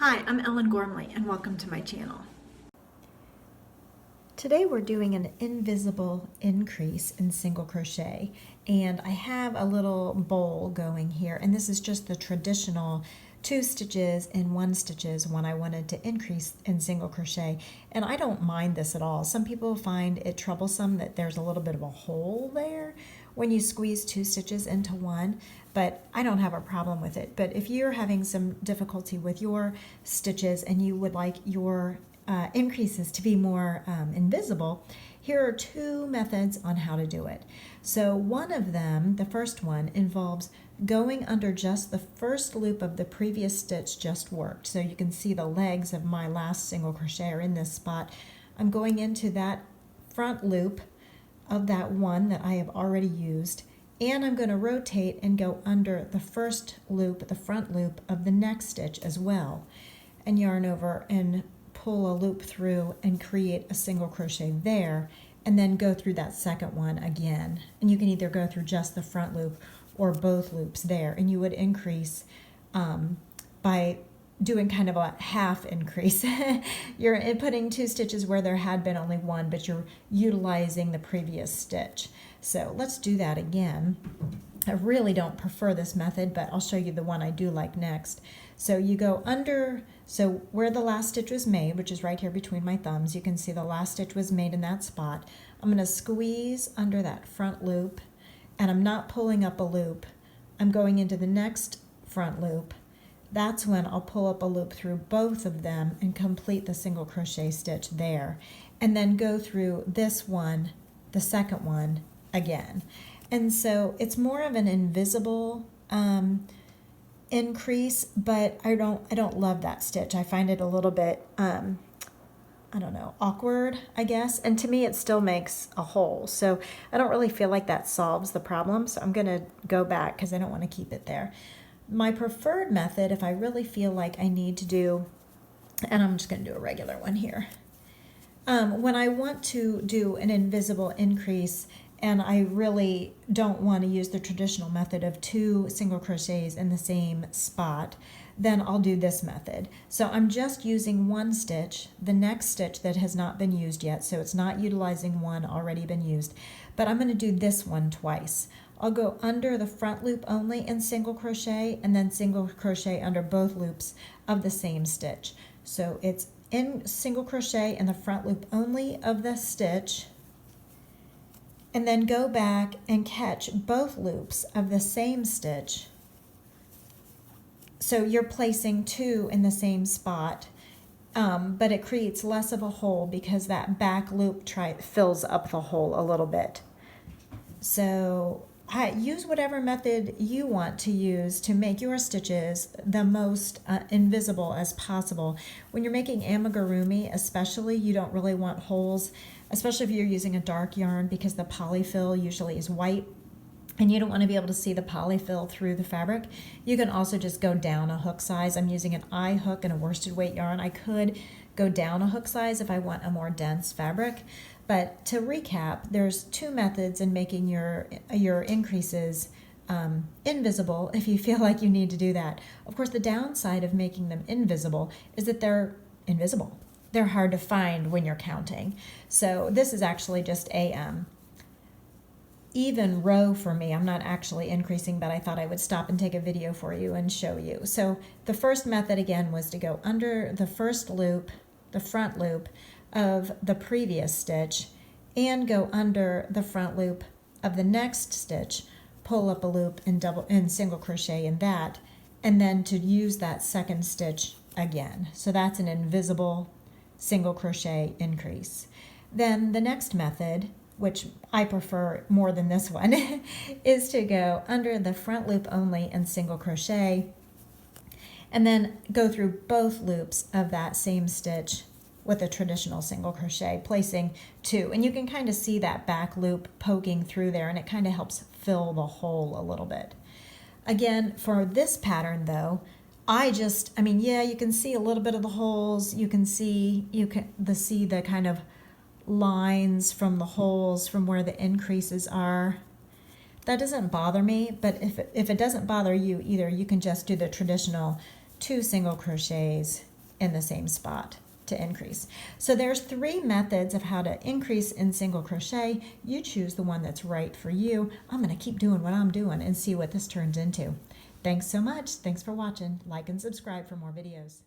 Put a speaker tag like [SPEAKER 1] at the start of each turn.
[SPEAKER 1] Hi, I'm Ellen Gormley and welcome to my channel.
[SPEAKER 2] Today we're doing an invisible increase in single crochet, and I have a little bowl going here, and this is just the traditional 2 stitches and 1 stitches when I wanted to increase in single crochet, and I don't mind this at all. Some people find it troublesome that there's a little bit of a hole there when you squeeze 2 stitches into 1, but I don't have a problem with it. But if you're having some difficulty with your stitches and you would like your increases to be more invisible, here are 2 methods on how to do it. So one of them, the first one, involves going under just the first loop of the previous stitch just worked. So you can see the legs of my last single crochet are in this spot. I'm going into that front loop of that one that I have already used, and I'm going to rotate and go under the first loop, the front loop of the next stitch as well, and yarn over and pull a loop through and create a single crochet there, and then go through that second one again. And you can either go through just the front loop or both loops there, and you would increase by doing kind of a half increase. You're putting 2 stitches where there had been only 1, but you're utilizing the previous stitch. So let's do that again. I really don't prefer this method, but I'll show you the one I do like next. So you go under, so where the last stitch was made, which is right here between my thumbs, you can see the last stitch was made in that spot. I'm going to squeeze under that front loop, and I'm not pulling up a loop. I'm going into the next front loop. That's when I'll pull up a loop through both of them and complete the single crochet stitch there, and then go through this one, the second one, again. And so it's more of an invisible increase, but I don't love that stitch. I find it a little bit I don't know, awkward, I guess. And to me, it still makes a hole. So I don't really feel like that solves the problem. So I'm going to go back because I don't want to keep it there. My preferred method, if I really feel like I need to do, and I'm just going to do a regular one here. When I want to do an invisible increase and I really don't want to use the traditional method of 2 single crochets in the same spot, then I'll do this method. So I'm just using 1 stitch, the next stitch that has not been used yet, so it's not utilizing one already been used, but I'm going to do this one twice. I'll go under the front loop only in single crochet, and then single crochet under both loops of the same stitch. So it's in single crochet in the front loop only of the stitch, and then go back and catch both loops of the same stitch. So you're placing 2 in the same spot, but it creates less of a hole because that back loop fills up the hole a little bit. So use whatever method you want to use to make your stitches the most invisible as possible. When you're making amigurumi especially, you don't really want holes, especially if you're using a dark yarn, because the polyfill usually is white and you don't want to be able to see the polyfill through the fabric. You can also just go down a hook size. I'm using an eye hook and a worsted weight yarn. I could go down a hook size if I want a more dense fabric. But to recap, there's 2 methods in making your increases invisible if you feel like you need to do that. Of course, the downside of making them invisible is that they're invisible. They're hard to find when you're counting. So this is actually just a even row for me. I'm not actually increasing, but I thought I would stop and take a video for you and show you. So the first method again was to go under the first loop, the front loop of the previous stitch, and go under the front loop of the next stitch, pull up a loop and single crochet in that, and then to use that second stitch again. So that's an invisible single crochet increase. Then the next method, which I prefer more than this one, is to go under the front loop only and single crochet, and then go through both loops of that same stitch with a traditional single crochet, placing 2. And you can kind of see that back loop poking through there, and it kind of helps fill the hole a little bit. Again, for this pattern though, yeah, you can see a little bit of the holes. You can see the kind of lines from the holes from where the increases are. That doesn't bother me, but if it doesn't bother you either, you can just do the traditional 2 single crochets in the same spot to increase. So there's 3 methods of how to increase in single crochet. You choose the one that's right for you. I'm going to keep doing what I'm doing and see what this turns into. Thanks so much. Thanks for watching. Like and subscribe for more videos.